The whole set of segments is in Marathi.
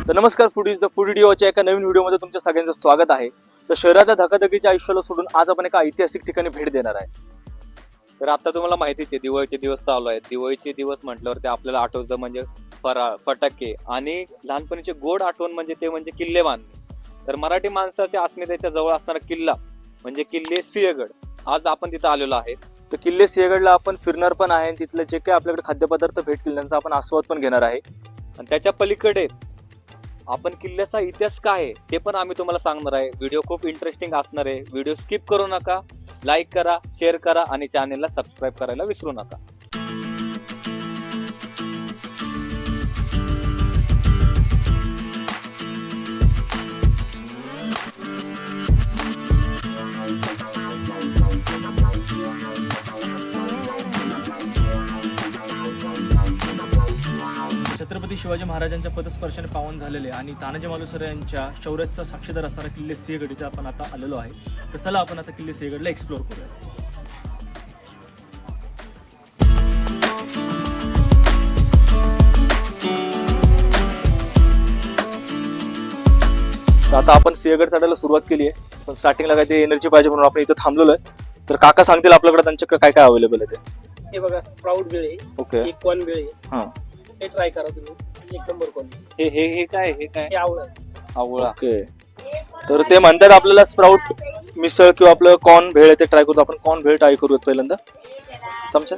तर नमस्कार फूडीज द फूड व्हिडिओच्या एका नवीन व्हिडिओमध्ये तुमच्या सगळ्यांचं स्वागत आहे. तर शहराच्या धकाधकीच्या आयुष्याला सोडून आज आपण एका ऐतिहासिक ठिकाणी भेट देणार आहे. तर आता तुम्हाला माहितीच आहे दिवाळीचे दिवस चालू आहेत. दिवाळीचे दिवस म्हटल्यावर ते आपल्याला आठवतं म्हणजे फराळ, फटाके आणि लहानपणीचे गोड आठवण म्हणजे ते म्हणजे किल्ले बांधणे. तर मराठी माणसाच्या अस्मितेच्या जवळ असणारा किल्ला म्हणजे किल्ले सिंहगड. आज आपण तिथं आलेलो आहे. तर किल्ले सिंहगडला आपण फिरणार पण आहे आणि तिथले जे काही आपल्याकडे खाद्यपदार्थ भेटतील त्यांचा आपण आस्वाद पण घेणार आहे. आणि त्याच्या पलीकडे आपण किल्ल्याचा इतिहास काय आहे ते पण आम्ही तुम्हाला सांगणार आहे. व्हिडिओ खूप इंटरेस्टिंग असणार आहे. व्हिडिओ स्किप करू नका, लाईक करा, शेअर करा आणि चॅनेलला सबस्क्राईब करायला विसरू नका. छत्रपती शिवाजी महाराजांच्या पदस्पर्शाने पावन झालेले आणि तानाजी मालुसरे यांच्या शौर्याचा साक्षीदार असणारा किल्ले सिंहगड इथे आपण आता आलेलो आहे. तर चला आपण आता किल्ले सिंहगडला एक्सप्लोर करूया. तर आता आपण सिंहगड चढायला सुरुवात केली आहे. पण स्टार्टिंगला काहीतरी एनर्जी पाहिजे म्हणून आपण इथं थांबलेलो आहे. तर काका सांगतील आपल्याकडे त्यांच्याकडे काय काय अवेलेबल आहे ते. हे बघा स्प्राउट भेळ आहे, ओके, एक कॉर्न भेळ आहे. हां, हे ट्राय करा तुम्ही, एक नंबर कॉर्न. हे हे हे काय हे काय हे आवळा आहे. आवळा. ओके. तर ते म्हणतात आपल्याला स्प्राउट मिसळ किंवा आपलं कॉर्न भेळ आहे ते ट्राय करू. आपण कॉर्न भेळ ट्राय करूयात पहिल्यांदा. चमचा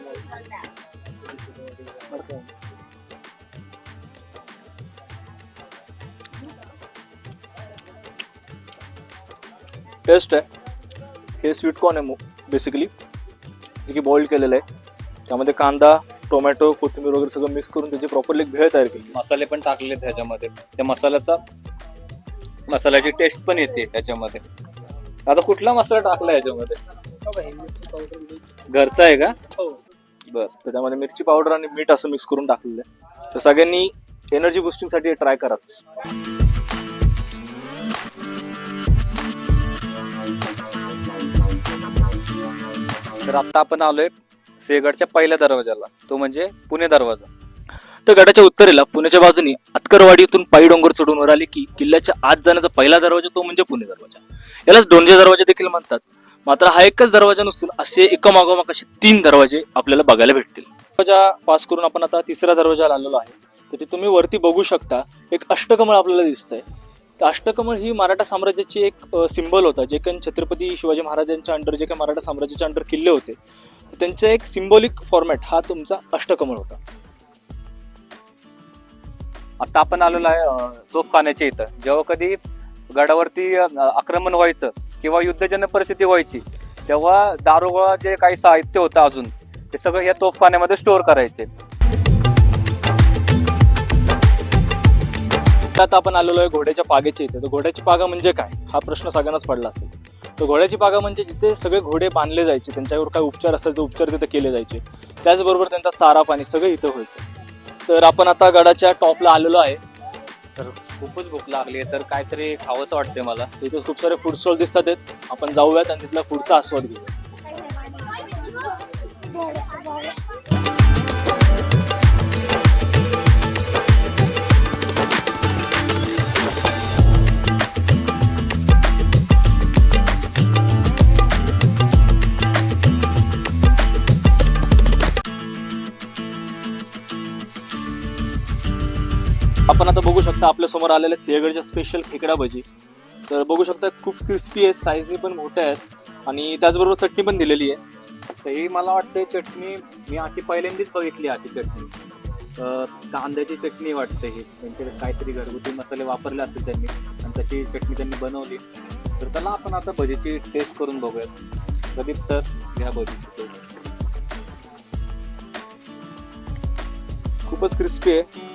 टेस्ट आहे. हे स्वीट कॉर्न आहे बेसिकली, जे की बॉइल्ड केलेलं आहे. त्यामध्ये कांदा, टोमॅटो, कोथिंबीर वगैरे सगळं मिक्स करून त्याची प्रॉपरली भेळ तयार केली. मसाले पण टाकले त्याच्यामध्ये. त्या मसाल्याची टेस्ट पण येते त्याच्यामध्ये. आता कुठला मसाला टाकला याच्यामध्ये? बघा हे मिरची पावडर. घरचा आहे का? हो. बर. तर त्यामध्ये मिरची पावडर आणि मीठ असं मिक्स करून टाकलेलं आहे. तर सगळ्यांनी एनर्जी बुस्टिंगसाठी ट्राय कराच. तर आता आपण आलोय सिंहगडच्या पहिल्या दरवाजाला, तो म्हणजे पुणे दरवाजा. तर गडाच्या उत्तरेला पुण्याच्या बाजूने अतकरवाडीतून पायी डोंगर चढून वर आले की किल्ल्याच्या आत जाण्याचा पहिला दरवाजा तो म्हणजे पुणे दरवाजा. यालाच डोंजे दरवाजा देखील म्हणतात. मात्र हा एकच दरवाजा नसून असे एकामागोमाग असे 3 दरवाजे आपल्याला बघायला भेटतील. दरवाजा पास करून आपण आता तिसऱ्या दरवाजाला आलेलो आहे. तर ते तुम्ही वरती बघू शकता, एक अष्टकमळ आपल्याला दिसतंय. तर अष्टकमळ ही मराठा साम्राज्याची एक सिंबल होता. जे काही छत्रपती शिवाजी महाराजांच्या अंडर जे काही मराठा साम्राज्याच्या अंडर किल्ले होते तर त्यांचा एक सिम्बॉलिक फॉर्मॅट हा तुमचा अष्टकमळ होता. आता आपण आलेलो आहे तोफखान्याच्या इथं. जेव्हा कधी गडावरती आक्रमण व्हायचं किंवा युद्धजन्य परिस्थिती व्हायची तेव्हा दारुगोळा जे काही साहित्य होतं अजून ते सगळं या तोफखान्यामध्ये स्टोअर करायचे. आता आपण आलेलो आहे घोड्याच्या पागेच्या इथे. तर घोड्याची पागा म्हणजे काय हा प्रश्न सगळ्यांनाच पडला असेल. तर घोड्याची पागा म्हणजे जिथे सगळे घोडे बांधले जायचे, त्यांच्यावर काय उपचार असेल ते उपचार तिथे केले जायचे. त्याचबरोबर त्यांचा चारा पाणी सगळं इथं व्हायचं. तर आपण आता गडाच्या टॉपला आलेलो आहे. तर खूपच भूक लागली आहे, तर काहीतरी खावंसं वाटतंय मला. इथे खूप सारे फूड स्टॉल दिसतात आहेत. आपण जाऊयात आणि तिथला फूडचा आस्वाद घेऊया. आपण आता बघू शकता आपल्या समोर आलेल्या सिंहगडच्या स्पेशल खेकडा भजी. तर बघू शकता खूप क्रिस्पी आहेत, साईजनी पण मोठ्या आहेत आणि त्याचबरोबर चटणी पण दिलेली आहे. तर ही मला वाटते चटणी मी अशी पहिल्यांदाच बघितली. अशी चटणी कांद्याची चटणी वाटते. ही त्यांच्याकडे काहीतरी घरगुती मसाले वापरले असतील त्यांनी आणि तशी चटणी त्यांनी बनवली. तर चला आपण आता भजीची टेस्ट करून बघूयात. प्रदीप सर घ्या भजीची टेस्ट. खूपच क्रिस्पी आहे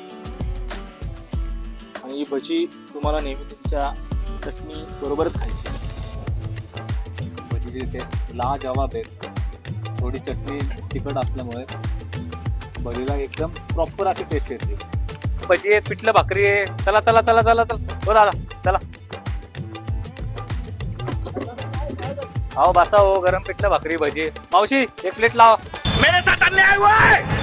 आणि ही भजी तुम्हाला नेहमी तुमच्या चटणी बरोबरच खायची. भजीची टेस्ट लाजवाब आहे. थोडी चटणी तिखट असल्यामुळे भजीला एकदम प्रॉपर अशी टेस्ट येते. भजी आहे, पिठलं भाकरी आहे. चला चला चला चला चला बोला चला. आओ बसा हो, गरम पिठलं भाकरी भजी. मावशी एक प्लेट लावा. मेरे साथ अन्याय हुआ है।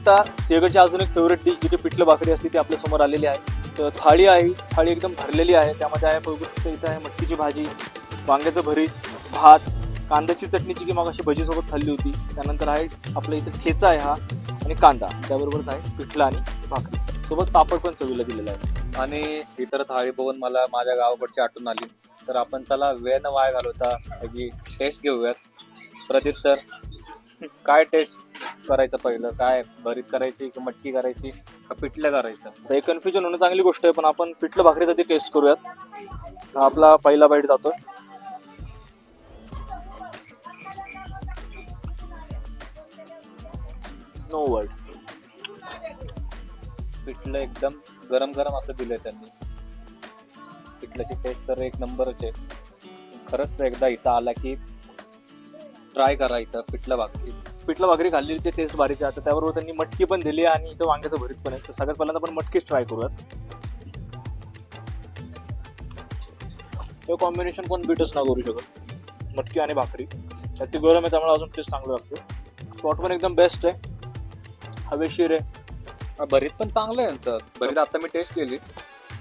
आता सिंहगडची अजून एक फेवरेट डिश जिथे पिठलं भाकरी असते ती आपल्या समोर आलेली आहे. तर थाळी आहे, थाळी एकदम भरलेली आहे. त्यामध्ये आहे बघू शकता इथं आहे मटकीची भाजी, वांग्याचं भरीत, भात, कांद्याची चटणीची की मग अशी भजीसोबत खाल्ली होती. त्यानंतर आहे आपल्या इथं ठेचा आहे हा आणि कांदा, त्याबरोबरच आहे पिठलं आणि भाकरी सोबत पापड पण चवीला दिलेला आहे. आणि इतर थाळी बघून मला माझ्या गावाकडची आठवण आली. तर आपण चला वेळ न वाया घालवता त्याची टेस्ट घेऊयात. प्रदीप सर, काय टेस्ट करायचं पहिलं? काय भरीत करायची की मटकी करायची का पिठलं करायचं? तर हे कन्फ्युजन होणं चांगली गोष्ट आहे, पण आपण पिठलं भाकरीचा ते टेस्ट करूयात. हा आपला पहिला बाईट जातोय. No word. पिठलं एकदम गरम गरम असं दिलंय त्यांनी. पिठल्याची टेस्ट तर एक नंबरच आहे. खरंच एकदा इथं आला की ट्राय करा इथं पिठलं भाकरी. पिठलं भाकरी खाल्लेलीचे टेस्ट भारीच आहे. आता त्याबरोबर त्यांनी मटकी पण दिली आणि इथं वांग्याचं भरीत पण आहे. तर सगळ्यात पहिल्यांदा आपण मटकीच ट्राय करूयात. हे कॉम्बिनेशन कोण बीटच ना करू शकत, मटकी आणि भाकरी. त्यात ती गरम आहे त्यामुळे अजून टेस्ट चांगलं लागतं. स्पॉट पण एकदम बेस्ट आहे, हवेशीर आहे. भरीत पण चांगलं आहे यांचं. भरीत आता मी टेस्ट केली,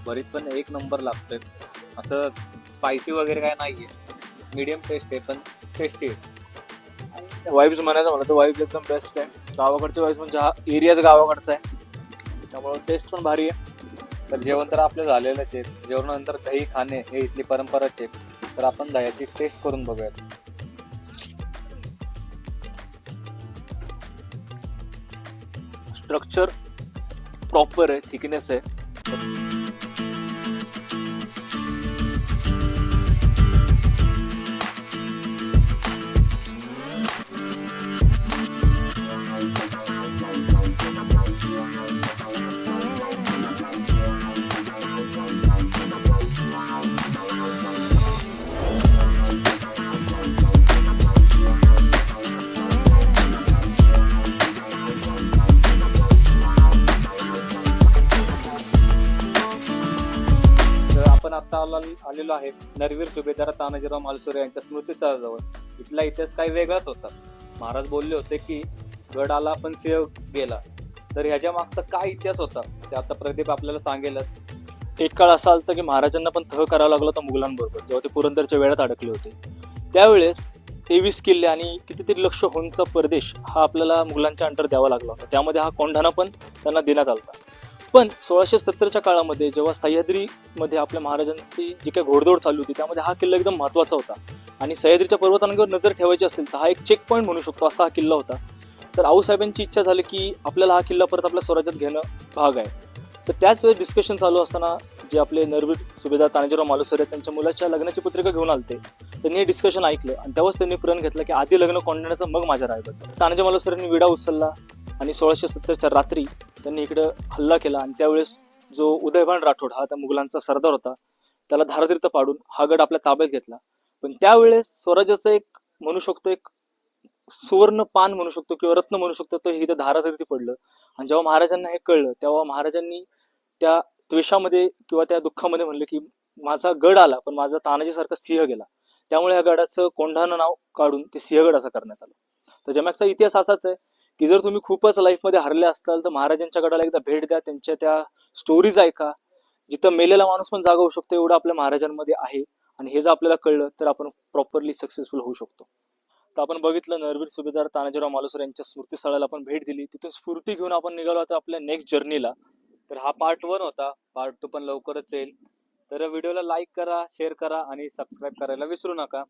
भरीत पण एक नंबर लागतंय. असं स्पायसी वगैरे काय नाहीये, मीडियम टेस्ट आहे पण टेस्टी आहे. वाईब्स म्हणायचं मला तर वाईब्स एकदम बेस्ट आहे. गावाकडचे वाईब्स म्हणजे हा एरियाच गावाकडचा आहे, त्यामुळे टेस्ट पण भारी आहे. तर जेवण तर आपलं झालेलंच आहे. जेवणानंतर दही खाणे हे इथली परंपराच आहे. तर आपण दह्याची टेस्ट करून बघूयात. स्ट्रक्चर प्रॉपर आहे, थिकनेस आहे. आपण आता आलेलो आहे नरवीर सुभेदार तानाजीराव मालुसरे यांच्या स्मृतीस्थळाजवळ. इथला इतिहास काही वेगळाच होता. महाराज बोलले होते की गड आला पण सिंह गेला. तर ह्याच्या मागचा काय इतिहास होता ते आता प्रदीप आपल्याला सांगेलच. एक काळ असा आलता की महाराजांना पण तह करावा लागला होता मुघलांबरोबर, जेव्हा ते पुरंदरच्या वेळात अडकले होते. त्यावेळेस 23 किल्ले आणि कितीतरी लक्ष होऊनचा परदेश हा आपल्याला मुघलांच्या अंडर द्यावा लागला होता. त्यामध्ये हा कोंढाणा पण त्यांना देण्यात आला होता. पण 1670च्या काळामध्ये जेव्हा सह्याद्रीमध्ये आपल्या महाराजांची जी काही घोडदौड चालू होती त्यामध्ये हा किल्ला एकदम महत्त्वाचा होता. आणि सह्याद्रीच्या पर्वतांवर नजर ठेवायची असेल तर हा एक चेक पॉईंट म्हणू शकतो असा हा किल्ला होता. तर आऊसाहेबांची इच्छा झाली की आपल्याला हा किल्ला परत आपल्या स्वराज्यात घेणं भाग आहे. तर त्याच वेळेस डिस्कशन चालू असताना जे आपले नरवीर सुभेदार तानाजीराव मालुसरे त्यांच्या मुलाच्या लग्नाची पत्रिका घेऊन आलते. त्यांनी हे डिस्कशन ऐकलं आणि तेव्हाच त्यांनी प्रण घेतला की आधी लग्न कोंढाण्याचं मग माझ्या रायबाचं. तानाजी मालुसरेंनी विडा उचलला आणि 1670च्या रात्री त्यांनी इकडं हल्ला केला. आणि त्यावेळेस जो उदयभान राठोड हा त्या मुघलांचा सरदार होता, त्याला धारतीर्थ पाडून हा गड आपल्या ताब्यात घेतला. पण त्यावेळेस स्वराज्याचं एक म्हणू शकतो, एक सुवर्ण पान म्हणू शकतो किंवा रत्न म्हणू शकतो, तर इथं धारातीर्थी पडलं. आणि जेव्हा महाराजांना हे कळलं तेव्हा महाराजांनी त्या द्वेषामध्ये किंवा त्या दुःखामध्ये म्हणलं की माझा गड आला पण माझा तानाजीसारखा सिंह गेला. त्यामुळे या गडाचं कोंढाणा नाव काढून ते सिंहगड असं करण्यात आलं. तर जमागचा इतिहास असाच आहे की जर तुम्ही खूपच लाईफमध्ये हरले असताल तर महाराजांच्या गडाला एकदा भेट द्या, त्यांच्या त्या स्टोरीज ऐका. जिथं मेलेला माणूस पण जागा होऊ शकतो एवढं आपल्या महाराजांमध्ये आहे. आणि हे जर आपल्याला कळलं तर आपण प्रॉपरली सक्सेसफुल होऊ शकतो. तर आपण बघितलं नरवीर सुभेदार तानाजीराव मालुसरे यांच्या स्मृतीस्थळाला आपण भेट दिली. तिथून स्फूर्ती घेऊन आपण निघालो आता आपल्या नेक्स्ट जर्नीला. तर हा पार्ट 1 होता. पार्ट 2 पण लवकरच येईल. तर व्हिडिओला लाईक करा, शेअर करा आणि सबस्क्राईब करायला विसरू नका.